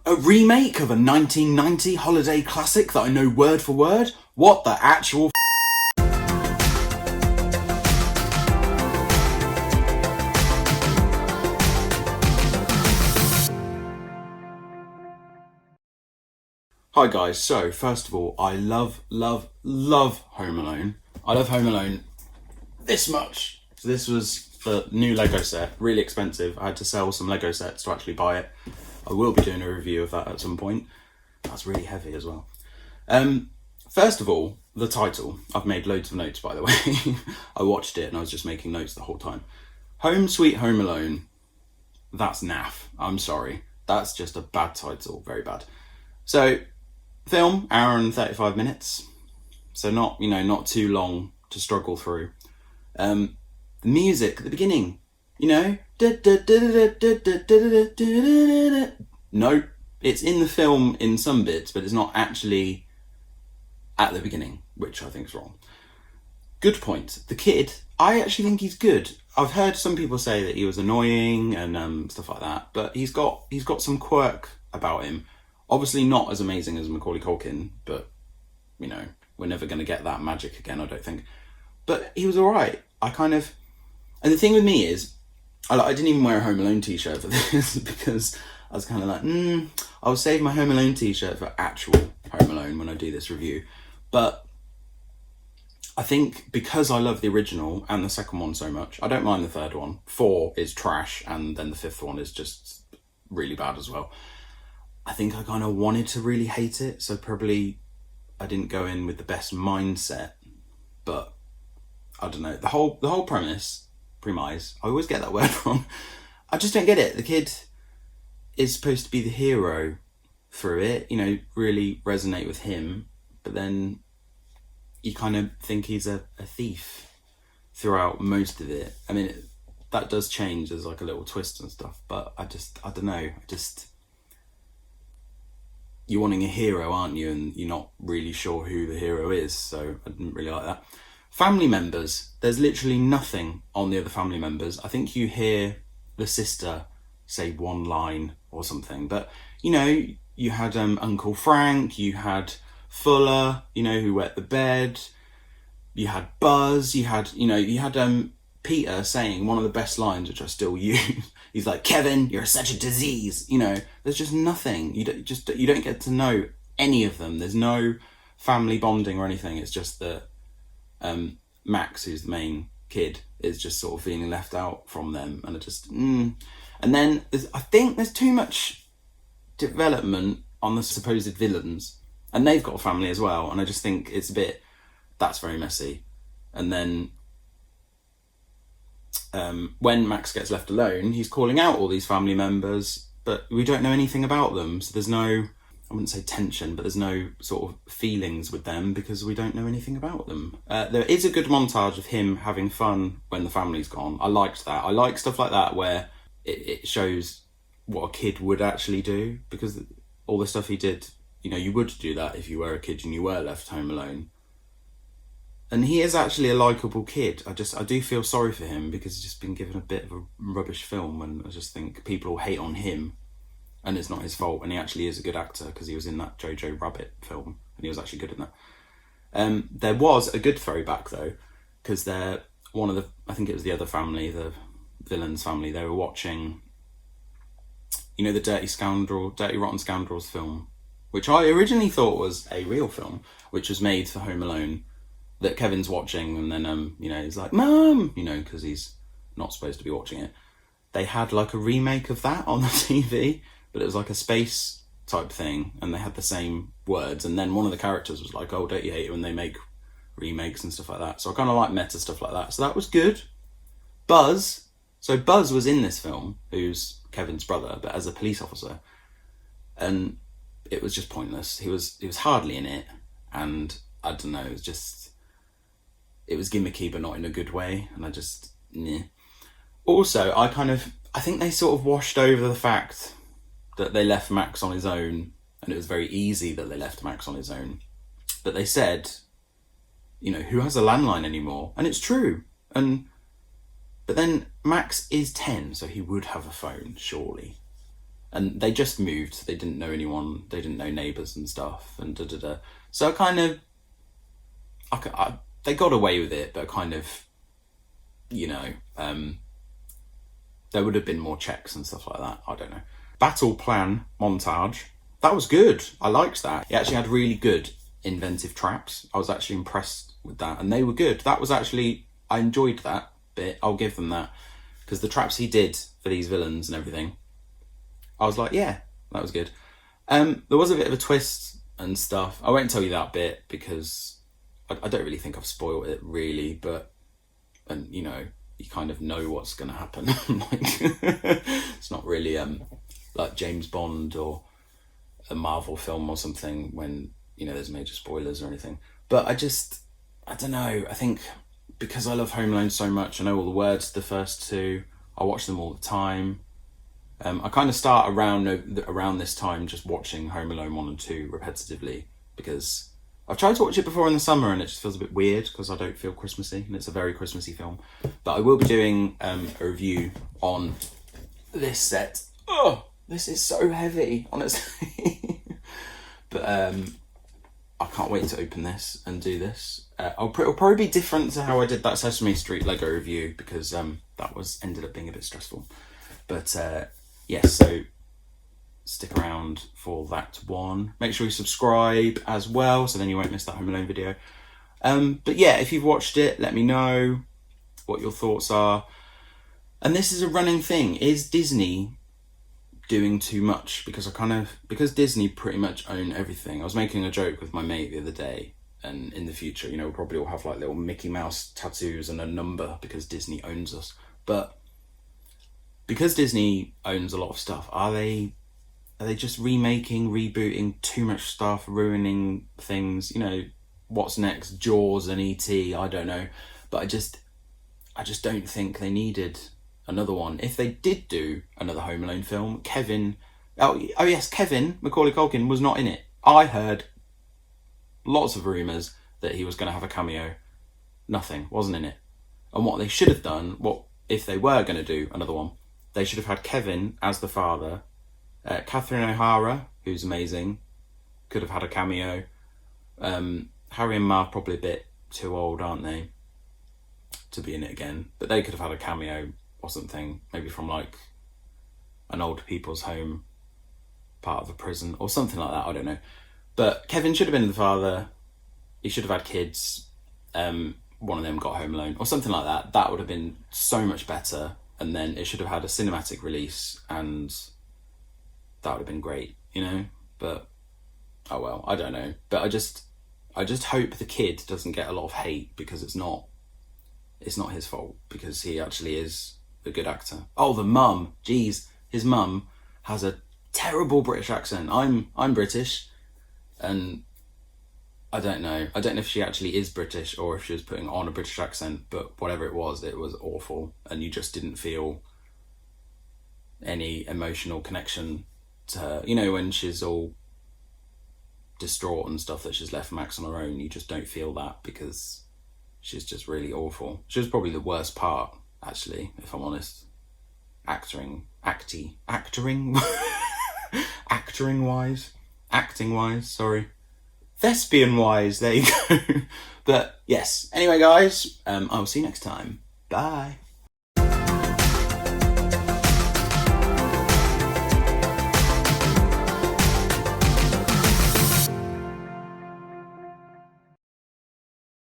A remake of a 1990 holiday classic that I know word for word? What the actual Hi guys, so first of all, I love Home Alone. I love Home Alone this much. So this was the new Lego set, really expensive. I had to sell some Lego sets to actually buy it. I will be doing a review of that at some point. That's really heavy as well. First of all, the title. I've made loads of notes, by the way. I watched it and I was just making notes the whole time. Home Sweet Home Alone. That's naff. I'm sorry. That's just a bad title. Very bad. So, film, hour and 35 minutes. So not too long to struggle through. The music at the beginning, no, it's in the film in some bits, but it's not actually at the beginning, which I think is wrong. Good point. The kid, I actually think he's good. I've heard some people say that he was annoying and stuff like that, but he's got some quirk about him. Obviously not as amazing as Macaulay Culkin, but we're never going to get that magic again, I don't think. But he was all right. And the thing with me is, I didn't even wear a Home Alone t-shirt for this because I was kind of like, I'll save my Home Alone t-shirt for actual Home Alone when I do this review. But I think because I love the original and the second one so much, I don't mind the third one. 4 is trash, and then the 5th one is just really bad as well. I think I kind of wanted to really hate it, so probably I didn't go in with the best mindset. But I don't know, the whole premise, I always get that word wrong. I just don't get it. The kid is supposed to be the hero through it, really resonate with him, but then you kind of think he's a thief throughout most of it. I mean, that does change, there's like a little twist and stuff, but I don't know, you're wanting a hero, aren't you? And you're not really sure who the hero is, so I didn't really like that. Family members, there's literally nothing on the other family members. I think you hear the sister say one line or something, but you had Uncle Frank, you had Fuller, who wet the bed, you had Buzz, you had Peter saying one of the best lines, which I still use. He's like, "Kevin, you're such a disease." There's just nothing. You don't get to know any of them. There's no family bonding or anything. It's just that Max, who's the main kid, is just sort of feeling left out from them, and and then I think there's too much development on the supposed villains, and they've got a family as well, and I just think it's that's very messy. And then when Max gets left alone, he's calling out all these family members, but we don't know anything about them, so there's no, I wouldn't say tension, but there's no sort of feelings with them because we don't know anything about them. There is a good montage of him having fun when the family's gone. I liked that. I like stuff like that where it shows what a kid would actually do, because all the stuff he did, you would do that if you were a kid and you were left home alone. And he is actually a likeable kid. I do feel sorry for him because he's just been given a bit of a rubbish film, and I just think people will hate on him. And it's not his fault, and he actually is a good actor because he was in that Jojo Rabbit film, and he was actually good in that. There was a good throwback though, because I think it was the other family, the villain's family, they were watching, the Dirty Rotten Scoundrels film, which I originally thought was a real film, which was made for Home Alone, that Kevin's watching, and then he's like, "Mum," because he's not supposed to be watching it. They had like a remake of that on the TV, but it was like a space type thing, and they had the same words, and then one of the characters was like, "Oh, don't you hate it when they make remakes and stuff like that?" So I kind of like meta stuff like that, so that was good. Buzz was in this film, who's Kevin's brother, but as a police officer, and it was just pointless. He was hardly in it, and I don't know, it was gimmicky, but not in a good way, and Also, I think they sort of washed over the fact that they left Max on his own, and it was very easy that they left Max on his own. But they said, who has a landline anymore? And it's true. But then Max is 10, so he would have a phone, surely. And they just moved. They didn't know anyone. They didn't know neighbours and stuff. And da-da-da. So they got away with it, but kind of, there would have been more checks and stuff like that. I don't know. Battle plan montage. That was good. I liked that. He actually had really good inventive traps. I was actually impressed with that. And they were good. I enjoyed that bit. I'll give them that. Because the traps he did for these villains and everything, I was like, yeah, that was good. There was a bit of a twist and stuff. I won't tell you that bit because I don't really think I've spoiled it really, and you kind of know what's going to happen. It's not really like James Bond or a Marvel film or something when there's major spoilers or anything. But I don't know. I think because I love Home Alone so much, I know all the words to the first two. I watch them all the time. I kind of start around this time just watching Home Alone 1 and 2 repetitively because I've tried to watch it before in the summer and it just feels a bit weird because I don't feel Christmassy, and it's a very Christmassy film. But I will be doing a review on this set. Oh, this is so heavy, honestly. But I can't wait to open this and do this. It'll probably be different to how I did that Sesame Street Lego review because that ended up being a bit stressful. But yes, so stick around for that one. Make sure you subscribe as well, so then you won't miss that Home Alone video. But yeah, if you've watched it, let me know what your thoughts are. And this is a running thing. Is Disney doing too much? Because Disney pretty much own everything. I was making a joke with my mate the other day, and in the future, we'll probably all have like little Mickey Mouse tattoos and a number because Disney owns us. But because Disney owns a lot of stuff, are they just remaking, rebooting too much stuff, ruining things? What's next? Jaws and E.T., I don't know. But I just don't think they needed another one. If they did do another Home Alone film, Kevin, Macaulay Culkin was not in it. I heard lots of rumours that he was going to have a cameo. Nothing, wasn't in it. And what they should have done, if they were going to do another one, they should have had Kevin as the father. Catherine O'Hara, who's amazing, could have had a cameo. Harry and Marv probably a bit too old, aren't they, to be in it again? But they could have had a cameo or something, maybe from like an old people's home, part of a prison or something like that. I don't know. But Kevin should have been the father. He should have had kids. One of them got home alone or something like that. That would have been so much better. And then it should have had a cinematic release, and that would have been great, But oh well, I don't know. But I just hope the kid doesn't get a lot of hate because it's not his fault, because he actually is a good actor. Oh, the mum, geez, his mum has a terrible British accent. I'm British, and I don't know if she actually is British or if she was putting on a British accent, but whatever it was awful, and you just didn't feel any emotional connection to her. When she's all distraught and stuff that she's left Max on her own, you just don't feel that because she's just really awful. She was probably the worst part, actually, if I'm honest. Acting wise, sorry. Thespian wise, there you go. But yes, anyway guys, I'll see you next time. Bye.